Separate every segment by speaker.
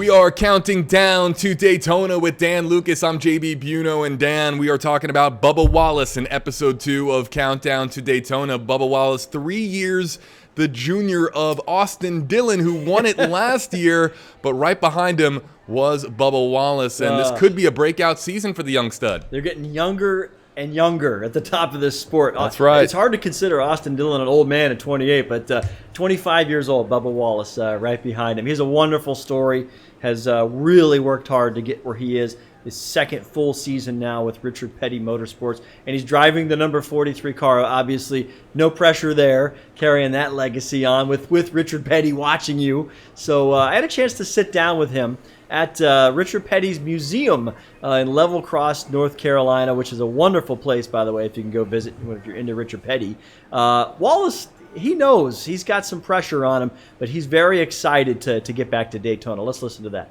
Speaker 1: We are counting down to Daytona with Dan Lucas. I'm JB Buno, and Dan, we are talking about Bubba Wallace in episode 2 of Countdown to Daytona. Bubba Wallace, 3 years the junior of Austin Dillon, who won it last year, but right behind him was Bubba Wallace, and this could be a breakout season for the young stud.
Speaker 2: They're getting younger and younger at the top of this sport.
Speaker 1: That's right.
Speaker 2: It's hard to consider Austin Dillon an old man at 28, but 25 years old, Bubba Wallace right behind him. He has a wonderful story, has really worked hard to get where he is. His second full season now with Richard Petty Motorsports, and he's driving the number 43 car. Obviously, no pressure there, carrying that legacy on with Richard Petty watching you. So I had a chance to sit down with him at Richard Petty's museum in Level Cross, North Carolina, which is a wonderful place, by the way, if you can go visit if you're into Richard Petty. Wallace, he knows he's got some pressure on him, but he's very excited to get back to Daytona. Let's listen to that.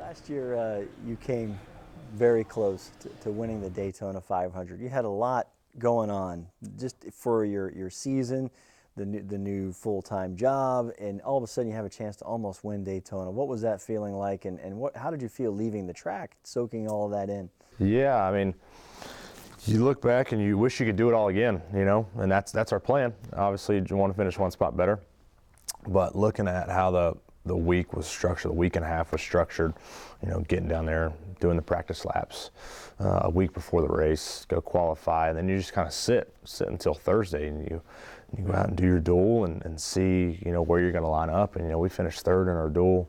Speaker 3: Last year, you came very close to winning the Daytona 500. You had a lot going on just for your season, the new full-time job, and all of a sudden you have a chance to almost win Daytona. What was that feeling like, and how did you feel leaving the track, soaking all of that in?
Speaker 4: Yeah, I mean, you look back and you wish you could do it all again, you know, and that's our plan. Obviously, you want to finish one spot better, but looking at how the week was structured, the week and a half was structured, you know, getting down there, doing the practice laps a week before the race, go qualify, and then you just kind of sit until Thursday, and you go out and do your duel and see, you know, where you're going to line up. And, you know, we finished third in our duel,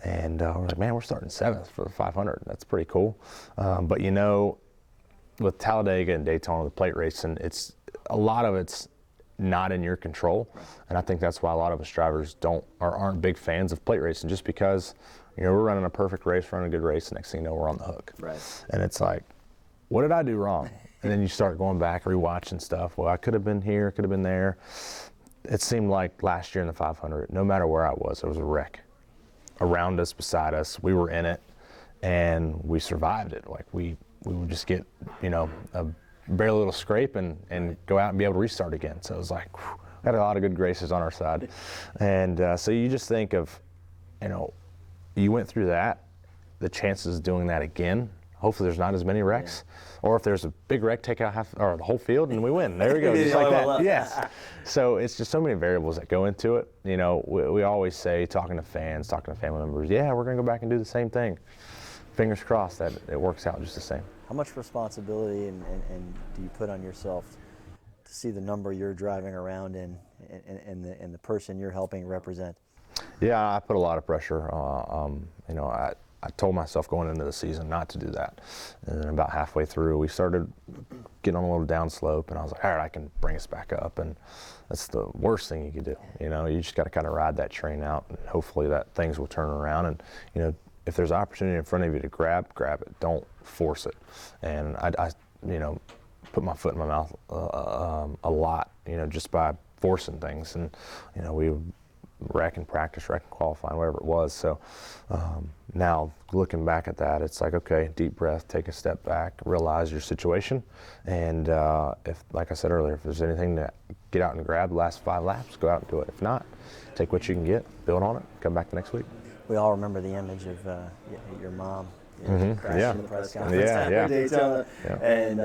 Speaker 4: and we're like, man, we're starting 7th for the 500. That's pretty cool. But, you know, with Talladega and Daytona, the plate racing, a lot of it's not in your control, and I think that's why a lot of us drivers aren't big fans of plate racing, just because, you know, we're running a perfect race, running a good race, and next thing you know, we're on the hook.
Speaker 2: Right.
Speaker 4: And it's like, what did I do wrong? And then you start going back, rewatching stuff. Well, I could have been here, could have been there. It seemed like last year in the 500, no matter where I was, there was a wreck around us, beside us. We were in it, and we survived it. Like we would just get, you know, a barely little scrape and go out and be able to restart again. So it was like, whew, had a lot of good graces on our side. And so you just think of, you know, you went through that, the chances of doing that again, hopefully there's not as many wrecks. Yeah. Or if there's a big wreck, take out the whole field and we win. There we go, just like that. Yes. So it's just so many variables that go into it. You know, we always say, talking to fans, talking to family members, yeah, we're going to go back and do the same thing. Fingers crossed that it works out just the same.
Speaker 3: How much responsibility and do you put on yourself to see the number you're driving around in and the person you're helping represent?
Speaker 4: Yeah, I put a lot of pressure. You know, I told myself going into the season not to do that. And then about halfway through, we started getting on a little downslope, and I was like, all right, I can bring us back up. And that's the worst thing you could do. You know, you just got to kind of ride that train out, and hopefully that things will turn around. And, you know, if there's opportunity in front of you to grab it. Don't force it. And I you know, put my foot in my mouth a lot, you know, just by forcing things. And, you know, we would wreck in practice, wreck in qualifying, whatever it was. So now looking back at that, it's like, okay, deep breath, take a step back, realize your situation. And if, like I said earlier, if there's anything to get out and grab the last 5 laps, go out and do it. If not, take what you can get, build on it, come back the next week.
Speaker 3: We all remember the image of your mom,
Speaker 4: yeah,
Speaker 3: in the press conference
Speaker 4: yeah.
Speaker 3: Daytona,
Speaker 4: yeah.
Speaker 3: And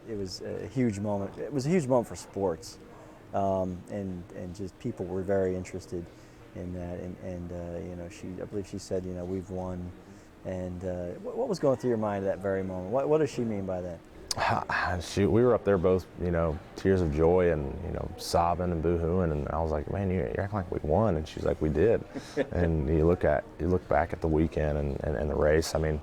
Speaker 3: it was a huge moment. It was a huge moment for sports, and just people were very interested in that. And you know, I believe she said, you know, we've won. And what was going through your mind at that very moment? What does she mean by that?
Speaker 4: We were up there both, you know, tears of joy and, you know, sobbing and boo-hooing, and I was like, man, you're acting like we won, and she's like, we did. And you look back at the weekend and the race. I mean,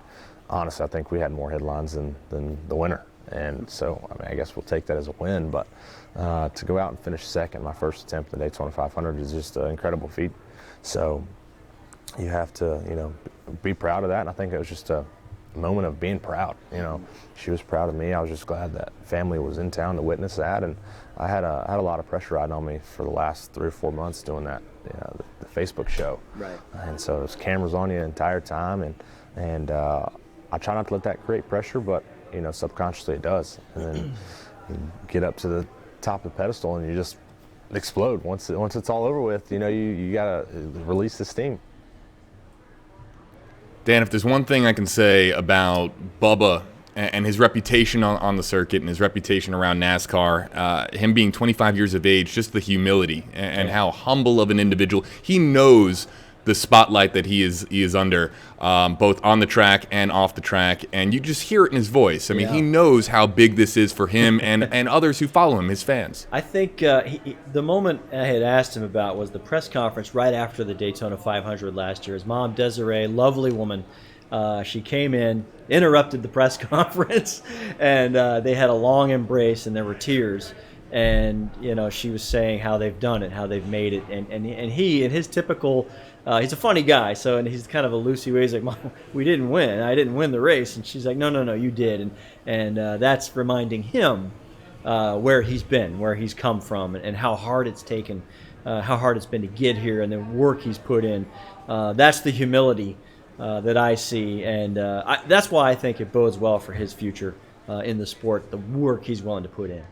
Speaker 4: honestly, I think we had more headlines than the winner, and so I mean, I guess we'll take that as a win. But to go out and finish second, my first attempt at the Daytona 500, is just an incredible feat. So you have to, you know, be proud of that, and I think it was just a moment of being proud. You know, she was proud of me. I was just glad that family was in town to witness that, and I had a lot of pressure riding on me for the last 3 or 4 months doing that, you know, the Facebook show.
Speaker 2: Right.
Speaker 4: And so there's cameras on you the entire time, and I try not to let that create pressure, but, you know, subconsciously it does. And then you get up to the top of the pedestal and you just explode once it's all over with. You know, you gotta release the steam.
Speaker 1: Dan, if there's one thing I can say about Bubba and his reputation on the circuit and his reputation around NASCAR, him being 25 years of age, just the humility and how humble of an individual. He knows the spotlight that he is under, both on the track and off the track, and you just hear it in his voice. I mean, he knows how big this is for him and others who follow him, his fans.
Speaker 2: I think the moment I had asked him about was the press conference right after the Daytona 500 last year. His mom, Desiree, lovely woman, she came in, interrupted the press conference, and they had a long embrace, and there were tears. And she was saying how they've done it, how they've made it, and he, in his typical, he's a funny guy, and he's kind of a loosey way. He's like, Mom, we didn't win. I didn't win the race. And she's like, no, you did. And that's reminding him where he's been, where he's come from, and how hard it's taken, how hard it's been to get here, and the work he's put in. That's the humility that I see, and that's why I think it bodes well for his future in the sport, the work he's willing to put in.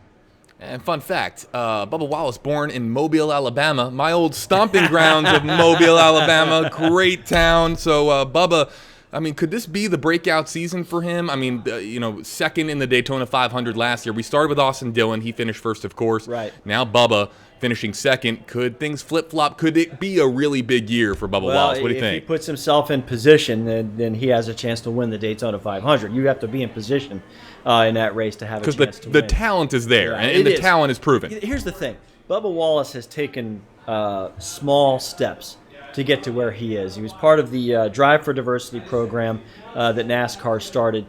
Speaker 1: And fun fact, Bubba Wallace, born in Mobile, Alabama, my old stomping grounds of Mobile, Alabama, great town. So Bubba, I mean, could this be the breakout season for him? I mean, second in the Daytona 500 last year. We started with Austin Dillon. He finished first, of course.
Speaker 2: Right.
Speaker 1: Now Bubba finishing second. Could things flip-flop? Could it be a really big year for Bubba Wallace? What do you think?
Speaker 2: If he puts himself in position, then he has a chance to win the Daytona 500. You have to be in position in that race to have a chance to win.
Speaker 1: Because the talent is there, and the talent is proven.
Speaker 2: Here's the thing. Bubba Wallace has taken small steps to get to where he is. He was part of the Drive for Diversity program that NASCAR started.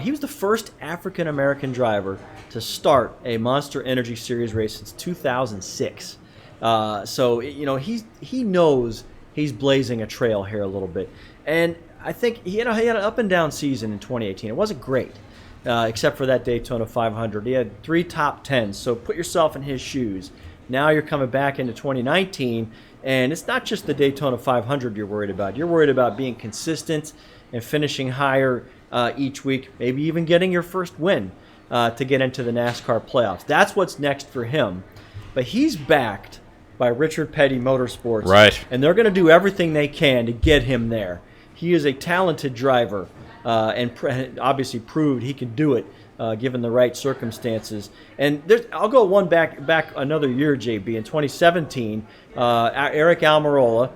Speaker 2: He was the first African-American driver to start a Monster Energy Series race since 2006. So he knows he's blazing a trail here a little bit. And I think he had an up and down season in 2018. It wasn't great, except for that Daytona 500. He had 3 top 10s, so put yourself in his shoes. Now you're coming back into 2019, and it's not just the Daytona 500 you're worried about. You're worried about being consistent and finishing higher each week, maybe even getting your first win to get into the NASCAR playoffs. That's what's next for him. But he's backed by Richard Petty Motorsports,
Speaker 1: right?
Speaker 2: And they're going to do everything they can to get him there. He is a talented driver and obviously proved he can do it given the right circumstances. And I'll go one back another year, JB. In 2017, Eric Almirola,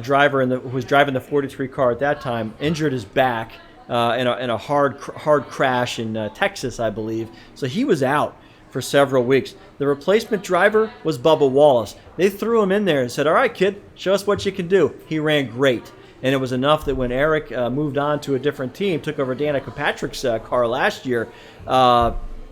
Speaker 2: driver who was driving the 43 car at that time, injured his back in a hard crash in Texas, I believe. So he was out for several weeks. The replacement driver was Bubba Wallace. They threw him in there and said, all right, kid, show us what you can do. He ran great. And it was enough that when Eric moved on to a different team, took over Danica Patrick's car last year,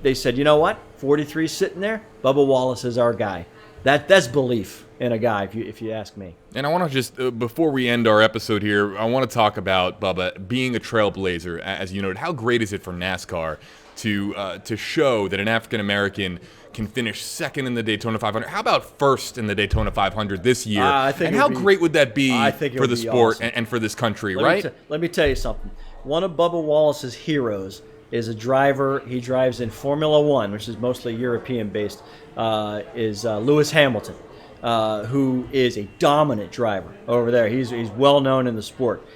Speaker 2: they said, you know what? 43's sitting there. Bubba Wallace is our guy. That's belief in a guy, if you ask me.
Speaker 1: And I want to just, before we end our episode here, I want to talk about Bubba being a trailblazer, as you noted. How great is it for NASCAR to show that an African-American can finish second in the Daytona 500? How about first in the Daytona 500 this year? And how great would that be for the sport awesome. and for this country, right?
Speaker 2: Let me tell you something. One of Bubba Wallace's heroes is a driver. He drives in Formula One, which is mostly European-based, is Lewis Hamilton, who is a dominant driver over there. He's well known in the sport.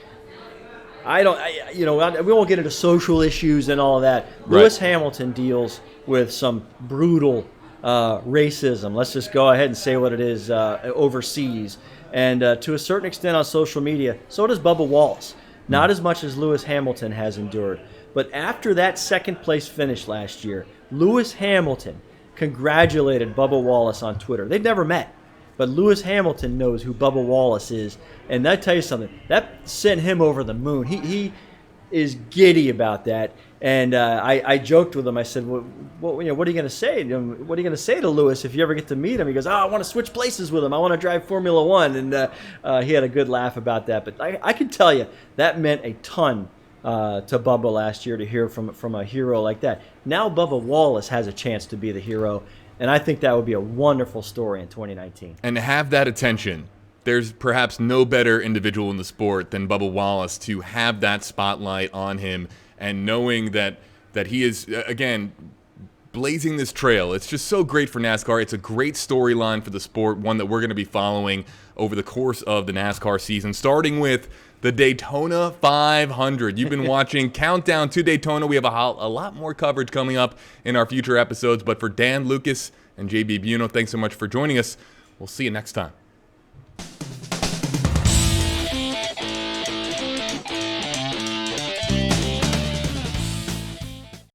Speaker 2: We won't get into social issues and all of that. Right. Lewis Hamilton deals with some brutal racism. Let's just go ahead and say what it is overseas. And to a certain extent on social media, so does Bubba Wallace. Not as much as Lewis Hamilton has endured. But after that second place finish last year, Lewis Hamilton congratulated Bubba Wallace on Twitter. They've never met. But Lewis Hamilton knows who Bubba Wallace is, and I tell you something, that sent him over the moon. He is giddy about that, and I joked with him. I said, what are you going to say? What are you going to say to Lewis if you ever get to meet him? He goes, I want to switch places with him. I want to drive Formula One, and he had a good laugh about that. But I can tell you that meant a ton to Bubba last year to hear from a hero like that. Now Bubba Wallace has a chance to be the hero. And I think that would be a wonderful story in 2019.
Speaker 1: And to have that attention, there's perhaps no better individual in the sport than Bubba Wallace to have that spotlight on him, and knowing that he is, again, blazing this trail. It's just so great for NASCAR. It's a great storyline for the sport, one that we're going to be following over the course of the NASCAR season, starting with the Daytona 500. You've been watching Countdown to Daytona. We have a lot more coverage coming up in our future episodes. But for Dan Lucas and JB Buno, thanks so much for joining us. We'll see you next time.